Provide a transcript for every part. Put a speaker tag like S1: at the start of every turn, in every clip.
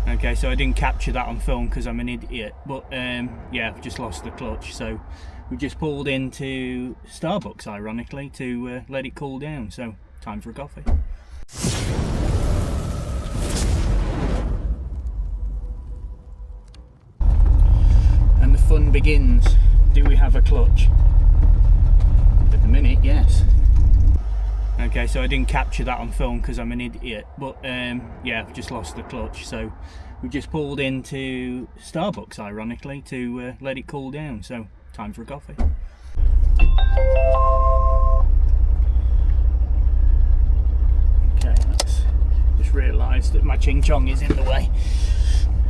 S1: Okay, so I didn't capture that on film because I'm an idiot, but yeah, I've just lost the clutch, so we just pulled into Starbucks, ironically, to let it cool down, so time for a coffee. And the fun begins. Do we have a clutch? At the minute, yes. Okay, so I didn't capture that on film because I'm an idiot, but yeah, I've just lost the clutch, so we just pulled into Starbucks, ironically, to let it cool down, so time for a coffee. Okay, let's just realise that my ching chong is in the way.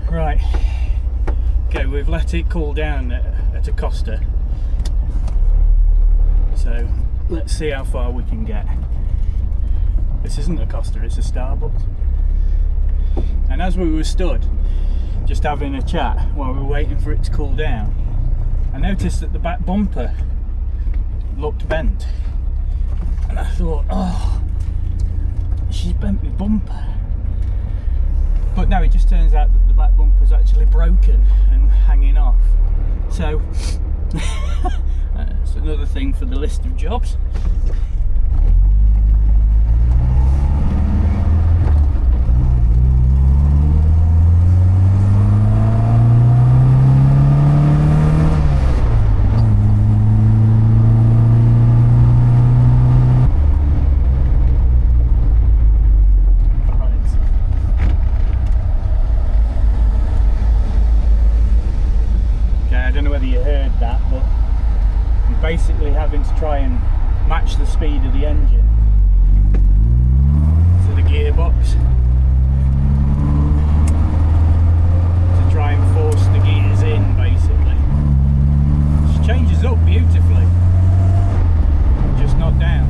S1: Right, okay, we've let it cool down at a Costa, so let's see how far we can get. This isn't a Costa, it's a Starbucks. And as we were stood, just having a chat while we were waiting for it to cool down, I noticed that the back bumper looked bent. And I thought, oh, she's bent my bumper. But no, it just turns out that the back bumper's actually broken and hanging off. So, that's another thing for the list of jobs. Basically having to try and match the speed of the engine to the gearbox to try and force the gears in, basically. She changes up beautifully, just not down.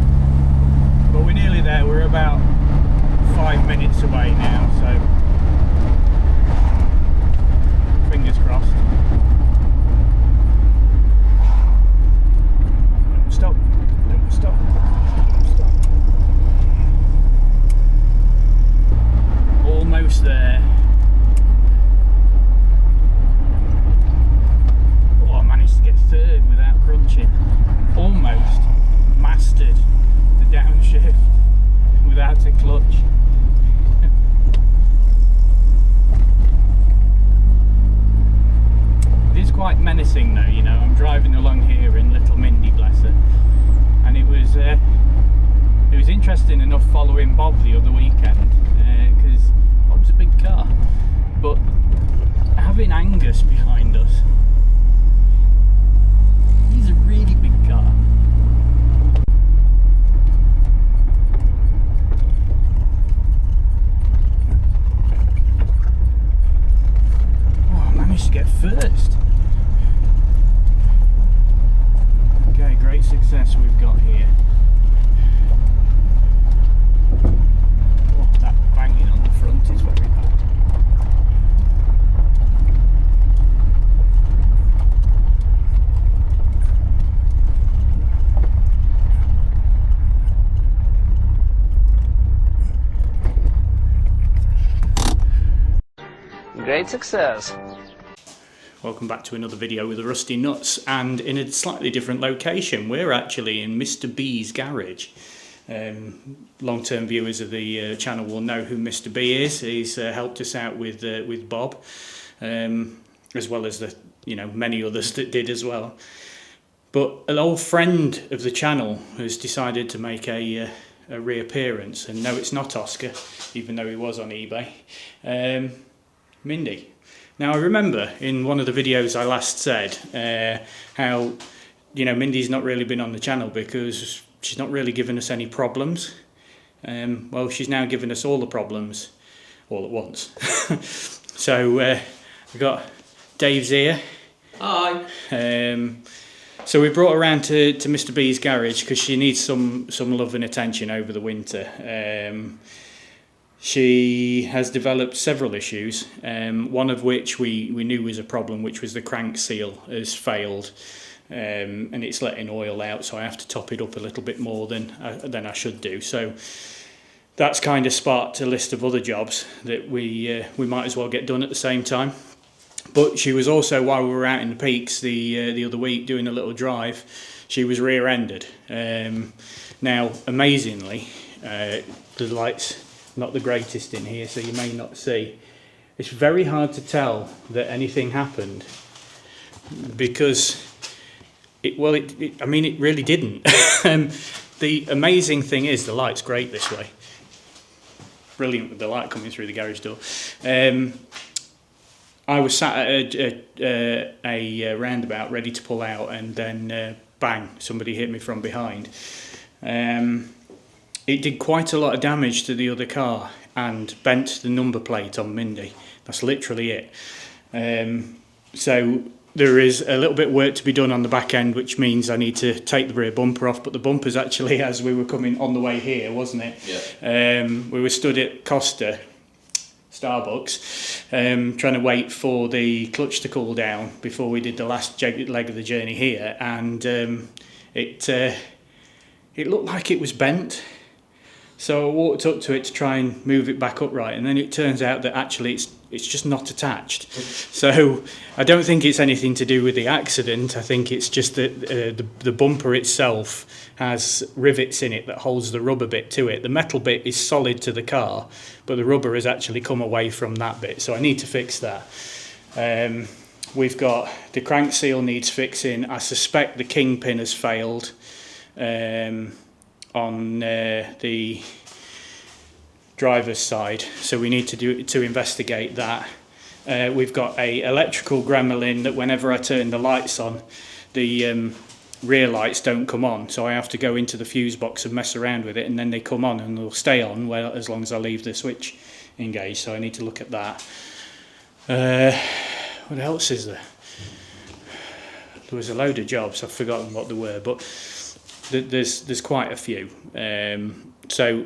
S1: But we're nearly there, we're about 5 minutes away now, so fingers crossed. Stop. Almost there. Oh, I managed to get third without crunching. Almost mastered the downshift without a clutch. It is quite menacing though, you know. I'm driving along here in little Mindy, bless her, and it was interesting enough following Bob the other weekend, because Bob's a big car, but having Angus behind us, he's a really big car. Oh, I managed to get first. Okay, great success we've got here. Oh, that banging on the front is very bad.
S2: Great success.
S1: Welcome back to another video with the Rusty Nuts, and in a slightly different location. We're actually in Mr. B's garage. Long-term viewers of the channel will know who Mr. B is. He's helped us out with Bob, as well as the many others that did as well. But an old friend of the channel has decided to make a reappearance, and no, it's not Oscar, even though he was on eBay. Mindy. Now, I remember in one of the videos I last said how, Mindy's not really been on the channel because she's not really given us any problems. Well, she's now given us all the problems all at once. So we've got Dave's here.
S2: Hi.
S1: So we brought her around to Mr. B's garage because she needs some love and attention over the winter. She has developed several issues, one of which we knew was a problem, which was the crank seal has failed, and it's letting oil out, so I have to top it up a little bit more than I should do. So that's kind of sparked a list of other jobs that we might as well get done at the same time. But she was also, while we were out in the peaks the other week doing a little drive, she was rear-ended. Now, amazingly, the light's not the greatest in here, so you may not see. It's very hard to tell that anything happened because it really didn't. The amazing thing is the light's great this way. Brilliant with the light coming through the garage door. I was sat at a roundabout ready to pull out, and then bang, somebody hit me from behind. It did quite a lot of damage to the other car and bent the number plate on Mindy. That's literally it. So there is a little bit of work to be done on the back end, which means I need to take the rear bumper off. But the bumper's actually, as we were coming on the way here, wasn't it?
S2: Yeah.
S1: We were stood at Costa, Starbucks, trying to wait for the clutch to cool down before we did the last leg of the journey here, and it looked like it was bent. So I walked up to it to try and move it back upright, and then it turns out that actually it's just not attached. So I don't think it's anything to do with the accident. I think it's just that the bumper itself has rivets in it that holds the rubber bit to it. The metal bit is solid to the car, but the rubber has actually come away from that bit. So I need to fix that. We've got the crank seal needs fixing. I suspect the kingpin has failed. On the driver's side, so we need to investigate that. We've got a electrical gremlin that whenever I turn the lights on, the rear lights don't come on, so I have to go into the fuse box and mess around with it, and then they come on and they'll stay on as long as I leave the switch engaged. So I need to look at that. What else is there? There was a load of jobs, I've forgotten what there were, but there's quite a few. So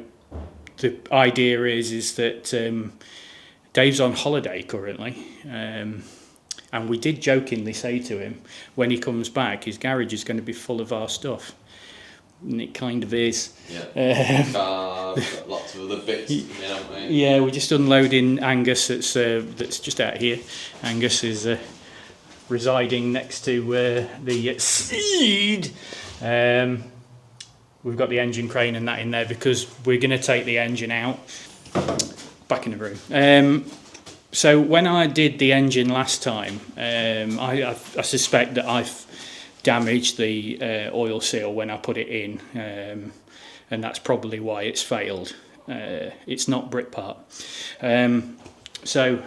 S1: the idea is that Dave's on holiday currently, and we did jokingly say to him, when he comes back, his garage is going to be full of our stuff. And it kind of is.
S2: Yeah. Cars, lots of other bits, haven't we?
S1: Yeah, we're just unloading Angus. That's just out here. Angus is residing next to the seed. We've got the engine crane and that in there because we're going to take the engine out. Back in the room. So when I did the engine last time, I suspect that I've damaged the oil seal when I put it in, and that's probably why it's failed. It's not Britpart. So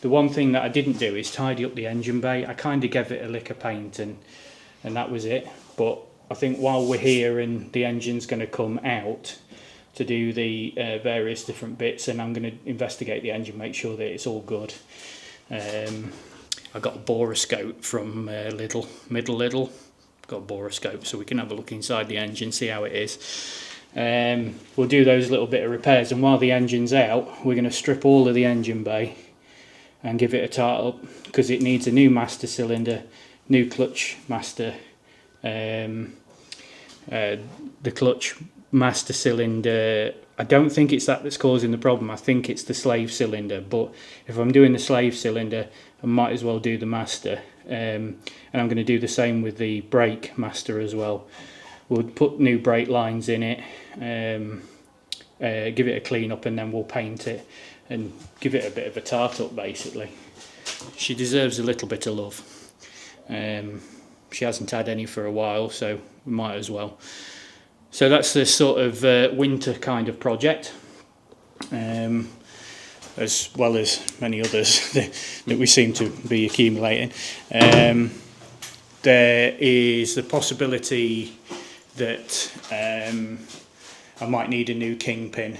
S1: the one thing that I didn't do is tidy up the engine bay. I kind of gave it a lick of paint and that was it. But I think while we're here and the engine's going to come out to do the various different bits, and I'm going to investigate the engine, make sure that it's all good. I got a boroscope from Lidl. Got a boroscope so we can have a look inside the engine, see how it is. We'll do those little bit of repairs, and while the engine's out, we're going to strip all of the engine bay and give it a tart up because it needs a new master cylinder, new clutch master. The clutch master cylinder, I don't think it's that's causing the problem. I think it's the slave cylinder, but if I'm doing the slave cylinder, I might as well do the master. And I'm going to do the same with the brake master as well. We'll put new brake lines in it, give it a clean up, and then we'll paint it and give it a bit of a tart up basically. She deserves a little bit of love. She hasn't had any for a while, so we might as well. So that's the sort of winter kind of project, as well as many others that we seem to be accumulating. There is the possibility that I might need a new kingpin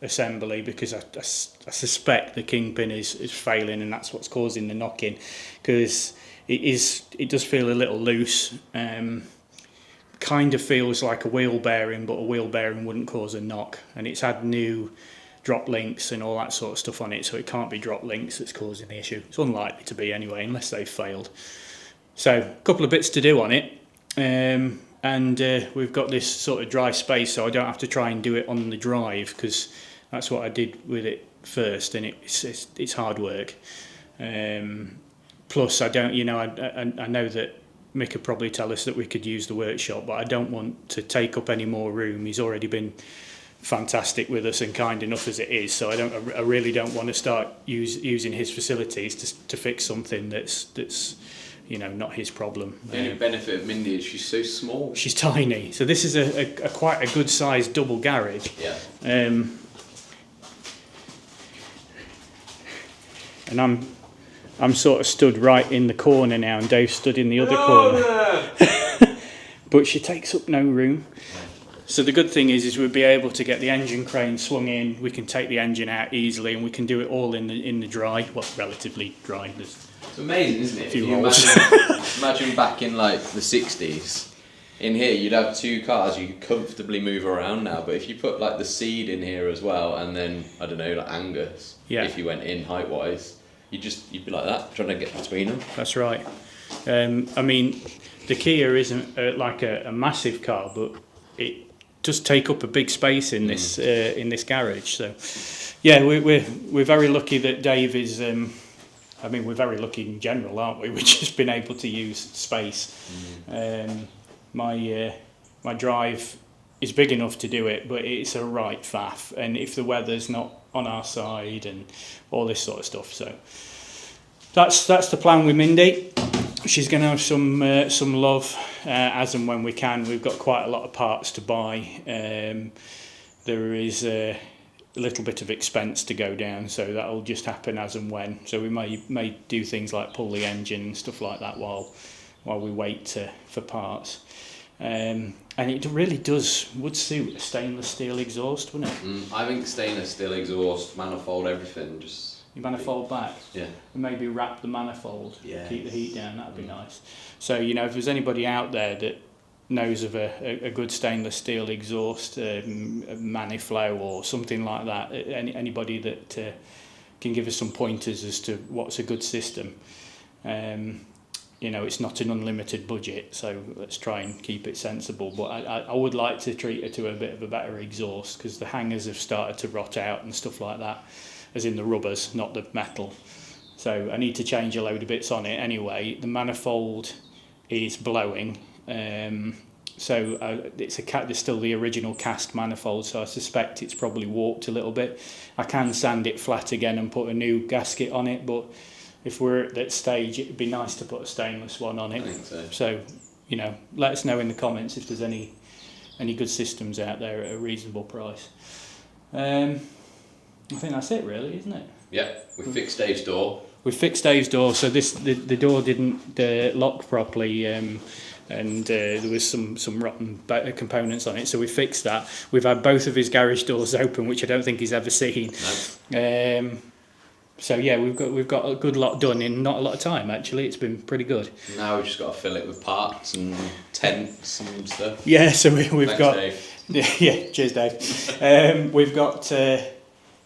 S1: assembly because I suspect the kingpin is failing, and that's what's causing the knocking, because it does feel a little loose. Kind of feels like a wheel bearing, but a wheel bearing wouldn't cause a knock, and it's had new drop links and all that sort of stuff on it, so it can't be drop links that's causing the issue. It's unlikely to be anyway, unless they've failed. So a couple of bits to do on it, and and we've got this sort of dry space, so I don't have to try and do it on the drive, because that's what I did with it first, and it's hard work. Plus, I don't, I know that Mick could probably tell us that we could use the workshop, but I don't want to take up any more room. He's already been fantastic with us and kind enough as it is, so I really don't want to start using his facilities to fix something that's not his problem.
S2: The only benefit of Mindy is she's so small.
S1: She's tiny, so this is a quite a good sized double garage.
S2: Yeah.
S1: And I'm sort of stood right in the corner now, and Dave's stood in the other corner. But she takes up no room. So the good thing is we'll be able to get the engine crane swung in. We can take the engine out easily, and we can do it all in the dry. Well, relatively dry. It's
S2: amazing, isn't it?
S1: A few
S2: holes. Imagine back in like the 60s. In here, you'd have 2 cars you could comfortably move around now. But if you put like the Seed in here as well, and then I don't know, like Angus, if you went in height wise, you'd be like that, trying to get between them.
S1: That's right. I mean, the Kia isn't like a massive car, but it does take up a big space in this garage. So, yeah, we're very lucky that Dave is. I mean, we're very lucky in general, aren't we? We've just been able to use space. My drive is big enough to do it, but it's a right faff. And if the weather's not on our side and all this sort of stuff, so that's the plan with Mindy. She's going to have some love as and when we can. We've got quite a lot of parts to buy. There is a little bit of expense to go down, so that'll just happen as and when. So we may do things like pull the engine and stuff like that while we wait for parts. And it really would suit a stainless steel exhaust, wouldn't it?
S2: I think stainless steel exhaust, manifold, everything, just...
S1: You manifold back?
S2: Yeah.
S1: And maybe wrap the manifold,
S2: yeah,
S1: keep the heat down, that'd be nice. So, if there's anybody out there that knows of a good stainless steel exhaust, Maniflow or something like that, anybody that can give us some pointers as to what's a good system. It's not an unlimited budget, so let's try and keep it sensible. But I would like to treat it to a bit of a better exhaust, because the hangers have started to rot out and stuff like that, as in the rubbers, not the metal. So I need to change a load of bits on it anyway. The manifold is blowing, so there's still the original cast manifold, so I suspect it's probably warped a little bit. I can sand it flat again and put a new gasket on it, but if we're at that stage, it'd be nice to put a stainless one on it.
S2: I think so.
S1: So, let us know in the comments if there's any good systems out there at a reasonable price. I think that's it, really, isn't it?
S2: Yeah, we fixed Dave's door.
S1: We fixed Dave's door, so the door didn't lock properly, and there was some rotten components on it, so we fixed that. We've had both of his garage doors open, which I don't think he's ever seen. No. So yeah, we've got a good lot done in not a lot of time. Actually, it's been pretty good. Now
S2: we've just got to fill it with parts and tents and stuff.
S1: Yeah, so we've
S2: Thanks,
S1: got.
S2: Dave.
S1: Yeah, cheers, Dave. We've got the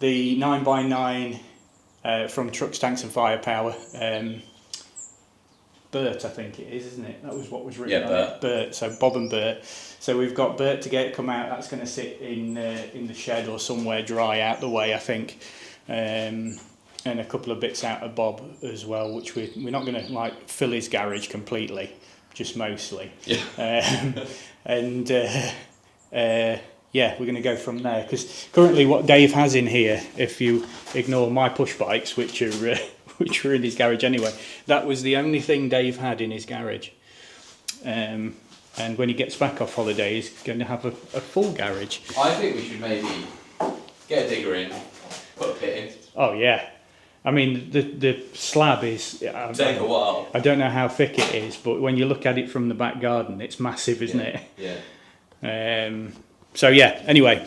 S1: 9x9 from Trucks, Tanks and Firepower. Bert, I think it is, isn't it? That was what was written on it. Bert. So Bob and Bert. So we've got Bert to get it come out. That's going to sit in the shed or somewhere dry out the way, I think. And a couple of bits out of Bob as well, which we're not going to fill his garage completely, just mostly.
S2: Yeah.
S1: Yeah, we're going to go from there, because currently what Dave has in here, if you ignore my push bikes, which are in his garage anyway, that was the only thing Dave had in his garage. And when he gets back off holiday, he's going to have a full garage.
S2: I think we should maybe get a digger in, put a pit in.
S1: Oh yeah. I mean, the slab is...
S2: Take a while.
S1: I don't know how thick it is, but when you look at it from the back garden, it's massive, isn't it?
S2: Yeah.
S1: So yeah, anyway,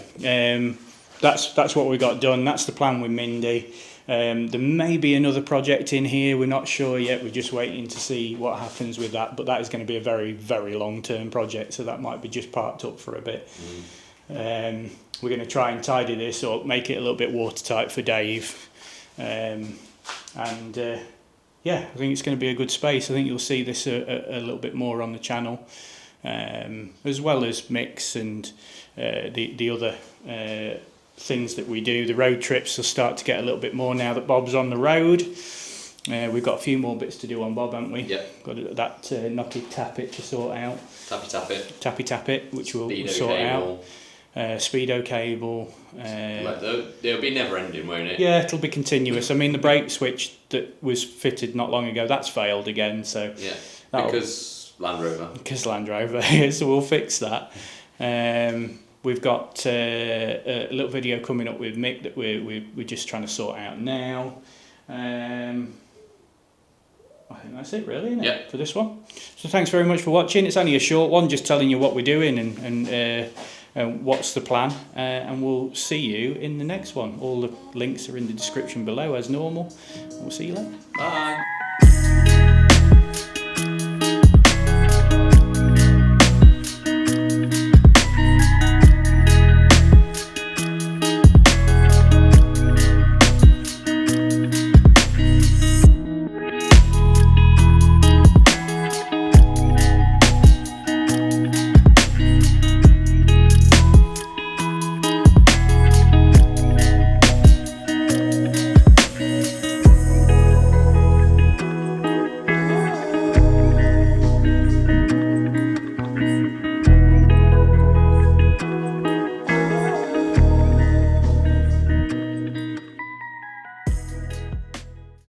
S1: that's what we got done. That's the plan with Mindy. There may be another project in here. We're not sure yet. We're just waiting to see what happens with that. But that is going to be a very, very long-term project, so that might be just parked up for a bit. We're going to try and tidy this up, make it a little bit watertight for Dave. Yeah, I think it's going to be a good space. I think you'll see this a little bit more on the channel. as well as mix and the other things that we do. The road trips will start to get a little bit more now that Bob's on the road. We've got a few more bits to do on Bob, haven't we?
S2: Yeah.
S1: Got that knocky tap it to sort out. Tappy tap it, which we'll sort out. Speedo cable.
S2: It'll be never ending, won't it?
S1: Yeah, it'll be continuous. I mean, the brake switch that was fitted not long ago, that's failed again. So
S2: yeah, because Land Rover.
S1: Because Land Rover, so we'll fix that. We've got a little video coming up with Mick that we're just trying to sort out now. I think that's it really, isn't it, for this one. So thanks very much for watching. It's only a short one, just telling you what we're doing and what's the plan. And we'll see you in the next one. All the links are in the description below as normal. We'll see you later.
S2: Bye.